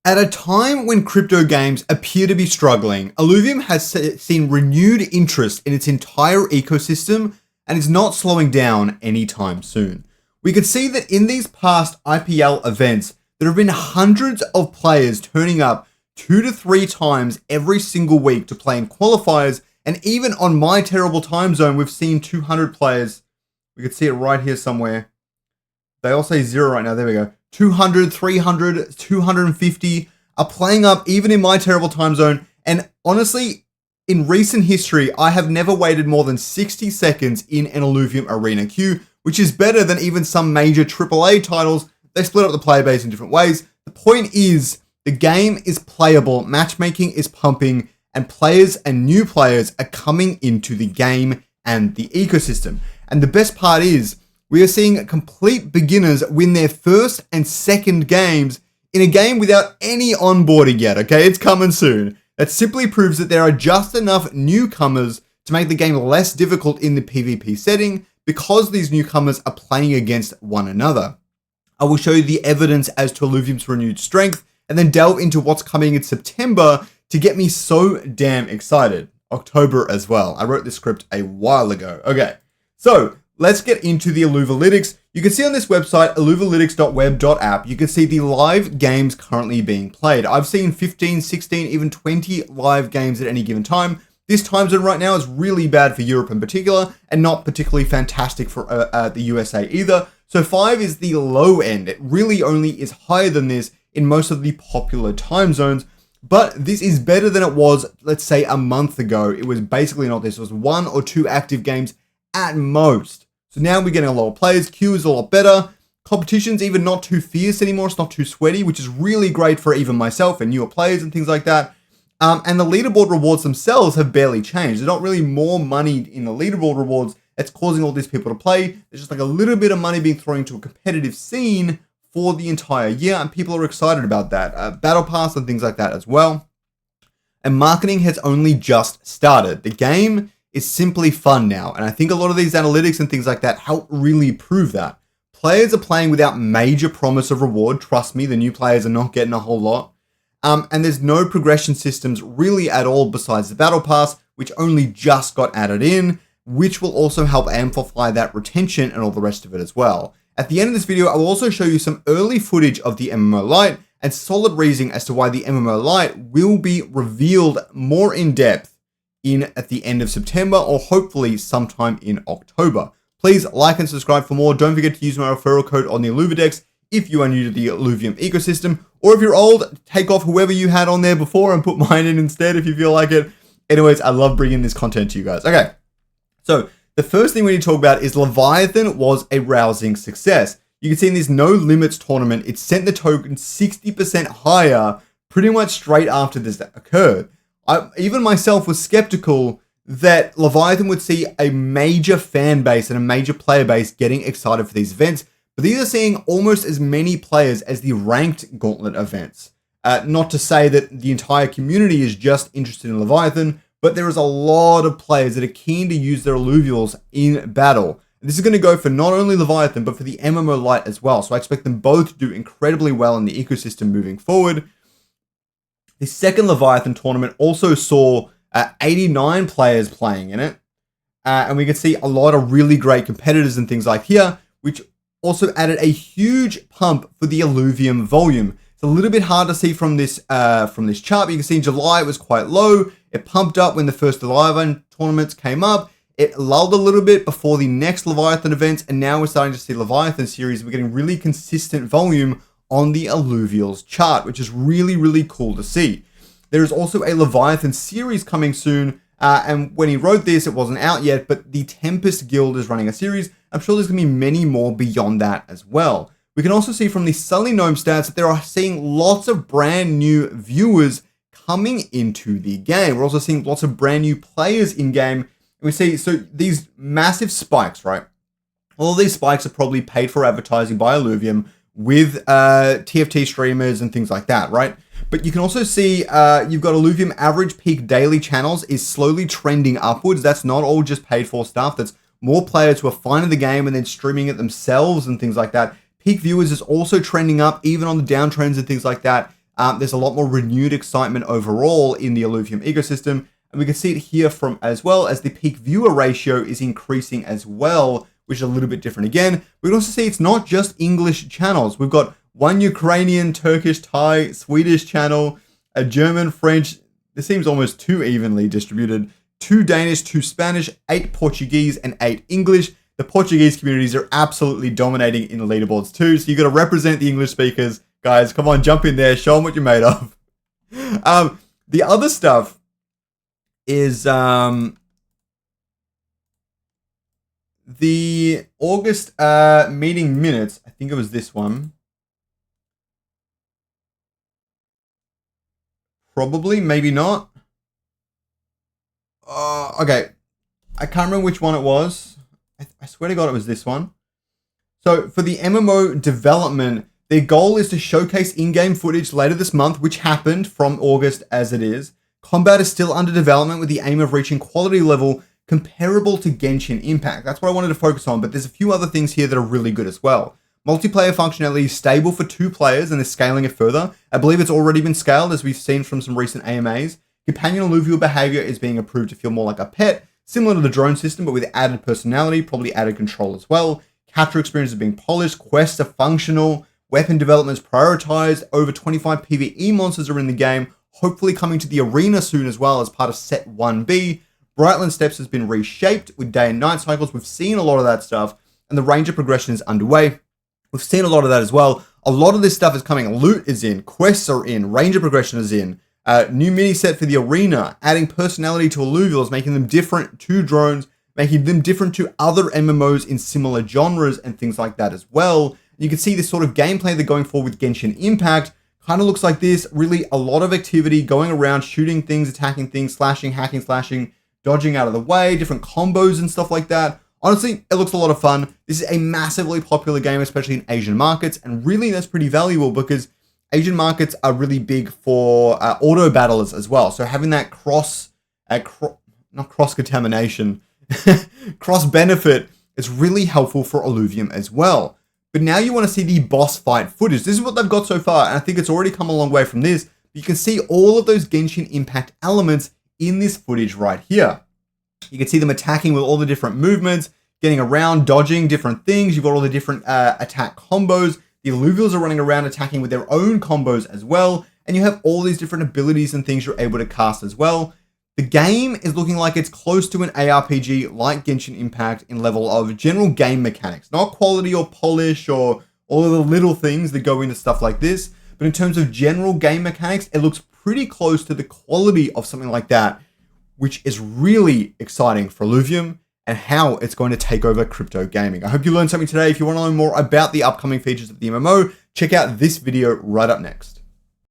At a time when crypto games appear to be struggling, Illuvium has seen renewed interest in its entire ecosystem and is not slowing down anytime soon. We can see that in these past IPL events, there have been hundreds of players turning up 2 to 3 times every single week to play in qualifiers, and even on my terrible time zone, we've seen 200 players. We could see it right here somewhere. They all say 0 right now. There we go. 200, 300, 250 are playing up even in my terrible time zone. And honestly, in recent history, I have never waited more than 60 seconds in an Illuvium arena queue, which is better than even some major AAA titles. They split up the player base in different ways. The point is, the game is playable, matchmaking is pumping, and players and new players are coming into the game and the ecosystem. And the best part is, we are seeing complete beginners win their first and second games in a game without any onboarding yet, okay? It's coming soon. That simply proves that there are just enough newcomers to make the game less difficult in the PvP setting because these newcomers are playing against one another. I will show you the evidence as to Illuvium's renewed strength and then delve into what's coming in September to get me so damn excited. October as well. I wrote this script a while ago. Okay, so let's get into the Illuvalytics. You can see on this website, illuvalytics.web.app, you can see the live games currently being played. I've seen 15, 16, even 20 live games at any given time. This time zone right now is really bad for Europe in particular, and not particularly fantastic for the USA either. So 5 is the low end. It really only is higher than this in most of the popular time zones. But this is better than it was, let's say, a month ago. It was basically not this. It was 1 or 2 active games at most. So now we're getting a lot of players. Queue is a lot better. Competition's even not too fierce anymore. It's not too sweaty, which is really great for even myself and newer players and things like that. And the leaderboard rewards themselves have barely changed. There's not really more money in the leaderboard rewards that's causing all these people to play. There's just like a little bit of money being thrown into a competitive scene for the entire year, and people are excited about that. Battle Pass and things like that as well. And marketing has only just started. The game is simply fun now, and I think a lot of these analytics and things like that help really prove that. Players are playing without major promise of reward. Trust me, the new players are not getting a whole lot. And there's no progression systems really at all besides the Battle Pass, which only just got added in, which will also help amplify that retention and all the rest of it as well. At the end of this video, I will also show you some early footage of the MMO Lite and solid reasoning as to why the MMO Lite will be revealed more in depth at the end of September, or hopefully sometime in October. Please like and subscribe for more. Don't forget to use my referral code on the Illuvidex if you are new to the Illuvium ecosystem, or if you're old, take off whoever you had on there before and put mine in instead if you feel like it. Anyways, I love bringing this content to you guys. Okay, so the first thing we need to talk about is Leviathan was a rousing success. You can see in this No Limits tournament, it sent the token 60% higher pretty much straight after this occurred. Even myself was skeptical that Leviathan would see a major fan base and a major player base getting excited for these events, but these are seeing almost as many players as the ranked Gauntlet events. Not to say that the entire community is just interested in Leviathan, but there is a lot of players that are keen to use their Illuvials in battle. This is going to go for not only Leviathan, but for the MMO Lite as well. So I expect them both to do incredibly well in the ecosystem moving forward. The second Leviathan tournament also saw 89 players playing in it. And we can see a lot of really great competitors and things like here, which also added a huge pump for the Illuvium volume. It's a little bit hard to see from this chart, but you can see in July it was quite low. It pumped up when the first Leviathan tournaments came up. It lulled a little bit before the next Leviathan events, and now we're starting to see Leviathan series. We're getting really consistent volume on the Illuvials chart, which is really, really cool to see. There is also a Leviathan series coming soon, and when he wrote this, it wasn't out yet, but the Tempest Guild is running a series. I'm sure there's going to be many more beyond that as well. We can also see from the Sully Gnome stats that there are seeing lots of brand new viewers coming into the game. We're also seeing lots of brand new players in game. And we see, so these massive spikes, right? All of these spikes are probably paid for advertising by Illuvium with TFT streamers and things like that, right? But you can also see you've got Illuvium average peak daily channels is slowly trending upwards. That's not all just paid for stuff. That's more players who are finding the game and then streaming it themselves and things like that. Peak viewers is also trending up, even on the downtrends and things like that. There's a lot more renewed excitement overall in the Illuvium ecosystem. And we can see it here from as well as the peak viewer ratio is increasing as well, which is a little bit different again. We can also see it's not just English channels. We've got one Ukrainian, Turkish, Thai, Swedish channel, a German, French. This seems almost too evenly distributed. 2 Danish, 2 Spanish, 8 Portuguese, and 8 English. The Portuguese communities are absolutely dominating in the leaderboards too. So you got to represent the English speakers. Guys, come on, jump in there. Show them what you're made of. The other stuff is the August meeting minutes. I think it was this one. Probably, maybe not. Okay. I can't remember which one it was. I swear to God it was this one. So for the MMO development, their goal is to showcase in-game footage later this month, which happened from August as it is. Combat is still under development with the aim of reaching quality level comparable to Genshin Impact. That's what I wanted to focus on, but there's a few other things here that are really good as well. Multiplayer functionality is stable for 2 players and they're scaling it further. I believe it's already been scaled as we've seen from some recent AMAs. Companion alluvial behavior is being approved to feel more like a pet, similar to the drone system, but with added personality, probably added control as well. Capture experience is being polished, quests are functional, weapon development is prioritized, over 25 PvE monsters are in the game, hopefully coming to the arena soon as well as part of Set 1B. Brightland Steps has been reshaped with day and night cycles. We've seen a lot of that stuff, and the ranger progression is underway. We've seen a lot of that as well. A lot of this stuff is coming. Loot is in, quests are in, ranger progression is in, new mini set for the arena, adding personality to alluvials, making them different to drones, making them different to other MMOs in similar genres and things like that as well. You can see this sort of gameplay they're going for with Genshin Impact. Kind of looks like this. Really a lot of activity going around, shooting things, attacking things, slashing, hacking, slashing, dodging out of the way, different combos and stuff like that. Honestly, it looks a lot of fun. This is a massively popular game, especially in Asian markets. And really that's pretty valuable because Asian markets are really big for auto battlers as well. So having that not cross-contamination, cross-benefit is really helpful for Illuvium as well. But now you want to see the boss fight footage. This is what they've got so far, and I think it's already come a long way from this. You can see all of those Genshin Impact elements in this footage right here. You can see them attacking with all the different movements, getting around, dodging different things. You've got all the different attack combos. The alluvials are running around attacking with their own combos as well. And you have all these different abilities and things you're able to cast as well. The game is looking like it's close to an ARPG like Genshin Impact in level of general game mechanics. Not quality or polish or all of the little things that go into stuff like this. But in terms of general game mechanics, it looks pretty close to the quality of something like that, which is really exciting for Illuvium and how it's going to take over crypto gaming. I hope you learned something today. If you want to learn more about the upcoming features of the MMO, check out this video right up next.